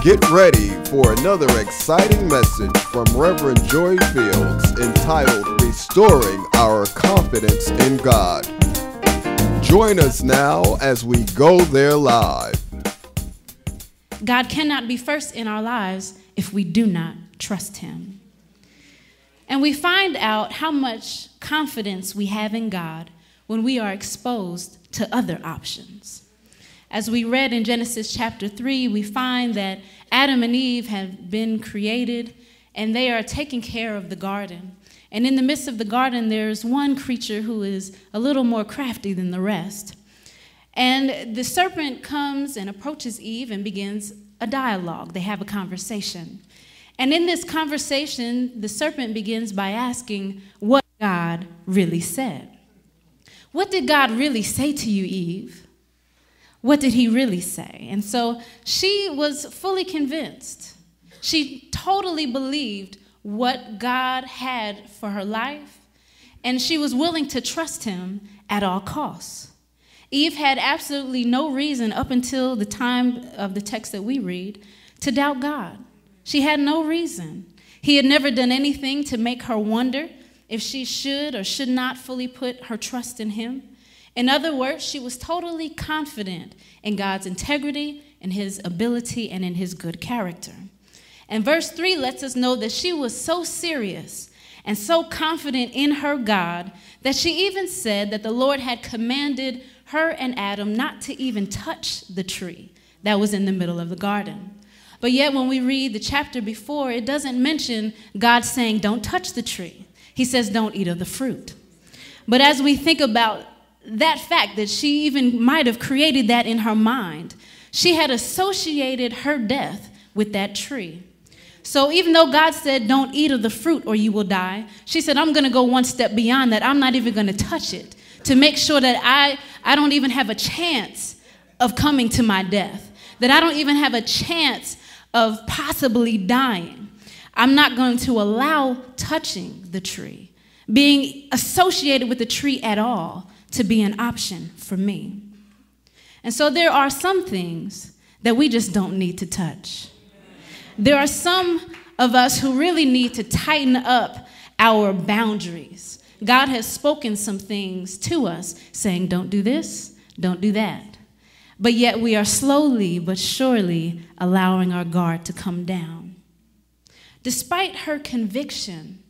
Get ready for another exciting message from Reverend Joy Fields entitled Restoring Our Confidence in God. Join us now as we go there live. God cannot be first in our lives if we do not trust Him. And we find out how much confidence we have in God when we are exposed to other options. As we read in Genesis chapter 3, we find that Adam and Eve have been created and they are taking care of the garden. And in the midst of the garden, there's one creature who is a little more crafty than the rest. And the serpent comes and approaches Eve and begins a dialogue. They have a conversation. And in this conversation, the serpent begins by asking what God really said. What did God really say to you, Eve? What did he really say? And so she was fully convinced. She totally believed what God had for her life, and she was willing to trust him at all costs. Eve had absolutely no reason up until the time of the text that we read to doubt God. She had no reason. He had never done anything to make her wonder if she should or should not fully put her trust in him. In other words, she was totally confident in God's integrity, in his ability, and in his good character. And verse 3 lets us know that she was so serious and so confident in her God that she even said that the Lord had commanded her and Adam not to even touch the tree that was in the middle of the garden. But yet when we read the chapter before, it doesn't mention God saying, don't touch the tree. He says, don't eat of the fruit. But as we think about that fact that she even might have created that in her mind, she had associated her death with that tree. So even though God said, don't eat of the fruit or you will die, she said, I'm going to go one step beyond that. I'm not even going to touch it to make sure that I don't even have a chance of coming to my death, that I don't even have a chance of possibly dying. I'm not going to allow touching the tree, being associated with the tree at all, to be an option for me. And so there are some things that we just don't need to touch. There are some of us who really need to tighten up our boundaries. God has spoken some things to us saying, don't do this, don't do that. But yet we are slowly but surely allowing our guard to come down. Despite her conviction,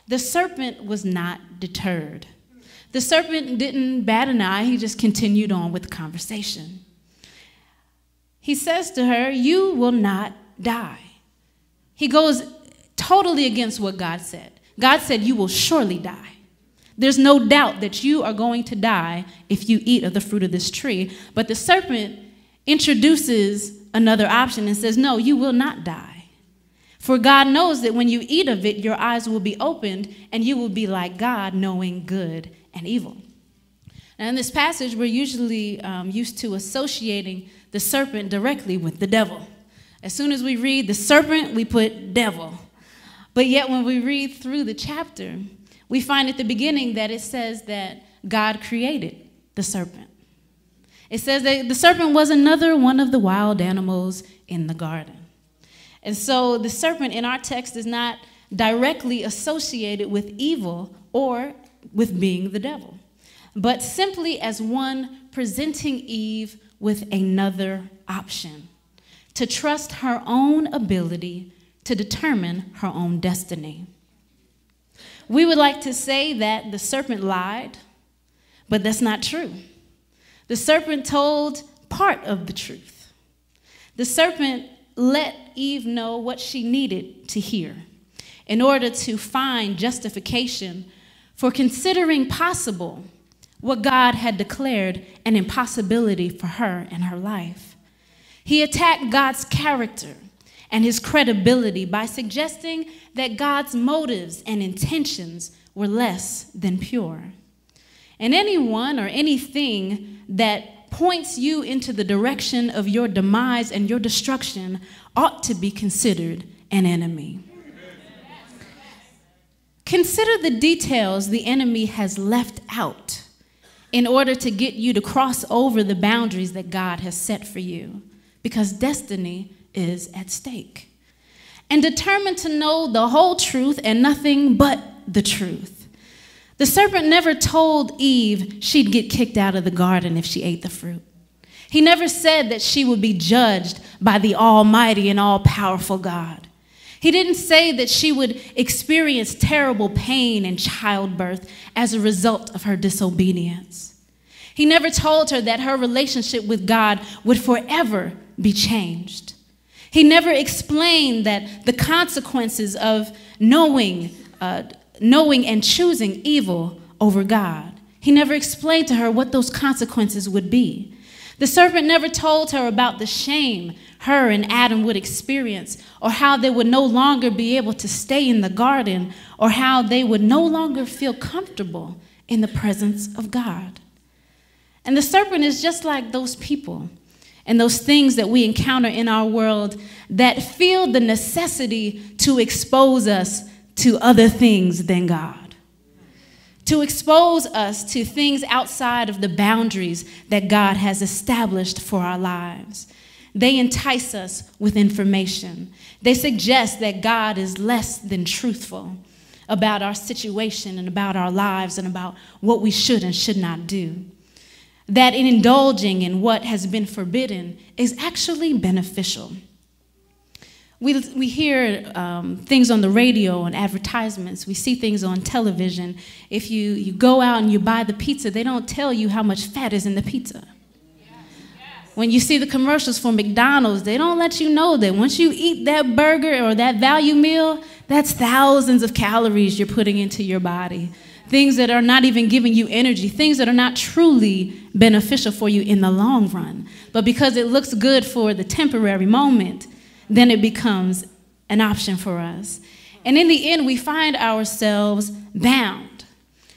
the serpent was not deterred. The serpent didn't bat an eye. He just continued on with the conversation. He says to her, you will not die. He goes totally against what God said. God said, you will surely die. There's no doubt that you are going to die if you eat of the fruit of this tree. But the serpent introduces another option and says, no, you will not die. For God knows that when you eat of it, your eyes will be opened and you will be like God, knowing good and evil. Now in this passage, we're usually used to associating the serpent directly with the devil. As soon as we read the serpent, we put devil. But yet when we read through the chapter, we find at the beginning that it says that God created the serpent. It says that the serpent was another one of the wild animals in the garden. And so the serpent in our text is not directly associated with evil or with being the devil, but simply as one presenting Eve with another option, to trust her own ability to determine her own destiny. We would like to say that the serpent lied, but that's not true. The serpent told part of the truth. The serpent let Eve know what she needed to hear in order to find justification for considering possible what God had declared an impossibility for her and her life. He attacked God's character and his credibility by suggesting that God's motives and intentions were less than pure. And anyone or anything that points you into the direction of your demise and your destruction ought to be considered an enemy. Consider the details the enemy has left out in order to get you to cross over the boundaries that God has set for you, because destiny is at stake. And determined to know the whole truth and nothing but the truth. The serpent never told Eve she'd get kicked out of the garden if she ate the fruit. He never said that she would be judged by the almighty and all-powerful God. He didn't say that she would experience terrible pain and childbirth as a result of her disobedience. He never told her that her relationship with God would forever be changed. He never explained that the consequences of knowing and choosing evil over God. He never explained to her what those consequences would be. The serpent never told her about the shame her and Adam would experience, or how they would no longer be able to stay in the garden, or how they would no longer feel comfortable in the presence of God. And the serpent is just like those people and those things that we encounter in our world that feel the necessity to expose us to other things than God, to expose us to things outside of the boundaries that God has established for our lives. They entice us with information. They suggest that God is less than truthful about our situation and about our lives and about what we should and should not do. That in indulging in what has been forbidden is actually beneficial. We hear things on the radio and advertisements. We see things on television. If you go out and you buy the pizza, they don't tell you how much fat is in the pizza. When you see the commercials for McDonald's, they don't let you know that once you eat that burger or that value meal, that's thousands of calories you're putting into your body. Things that are not even giving you energy, things that are not truly beneficial for you in the long run. But because it looks good for the temporary moment, then it becomes an option for us. And in the end, we find ourselves bound.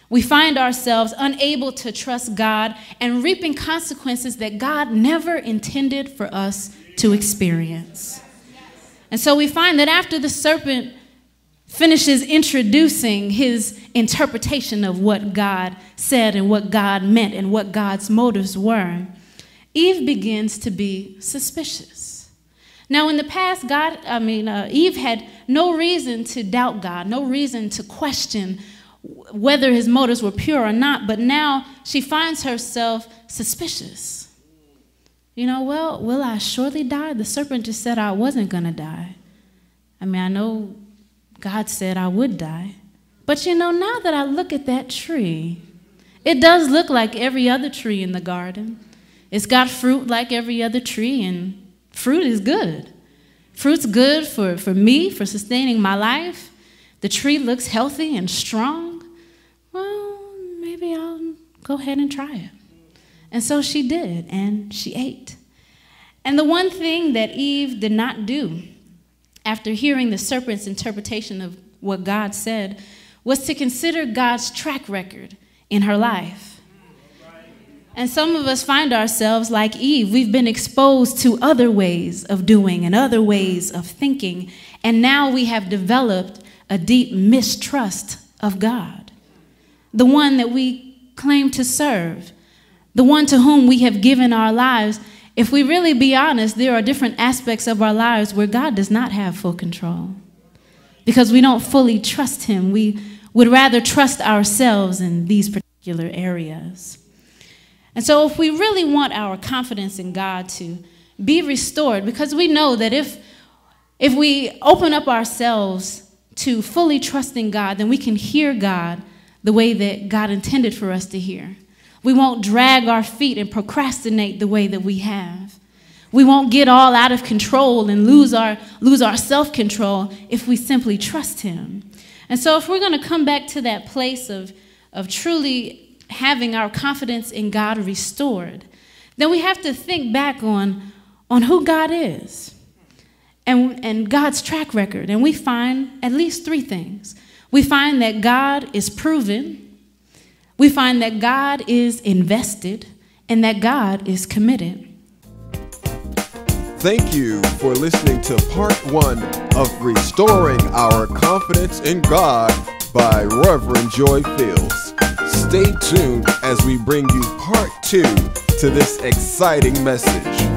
We find ourselves unable to trust God and reaping consequences that God never intended for us to experience. And so we find that after the serpent finishes introducing his interpretation of what God said and what God meant and what God's motives were, Eve begins to be suspicious. Now, in the past, Eve had no reason to doubt God, no reason to question whether his motives were pure or not, but now she finds herself suspicious. Well, will I surely die? The serpent just said I wasn't going to die. I know God said I would die. But now that I look at that tree, it does look like every other tree in the garden. It's got fruit like every other tree, and fruit is good. Fruit's good for me, for sustaining my life. The tree looks healthy and strong. Well, maybe I'll go ahead and try it. And so she did, and she ate. And the one thing that Eve did not do after hearing the serpent's interpretation of what God said was to consider God's track record in her life. And some of us find ourselves like Eve. We've been exposed to other ways of doing and other ways of thinking, and now we have developed a deep mistrust of God, the one that we claim to serve, the one to whom we have given our lives. If we really be honest, there are different aspects of our lives where God does not have full control because we don't fully trust him. We would rather trust ourselves in these particular areas. And so if we really want our confidence in God to be restored, because we know that if we open up ourselves to fully trusting God, then we can hear God the way that God intended for us to hear. We won't drag our feet and procrastinate the way that we have. We won't get all out of control and lose our self-control if we simply trust him. And so if we're going to come back to that place of truly having our confidence in God restored, then we have to think back on who God is and God's track record. And we find at least three things. We find that God is proven. We find that God is invested, and that God is committed. Thank you for listening to part 1 of Restoring Our Confidence in God by Reverend Joy Fields. Stay tuned as we bring you part 2 to this exciting message.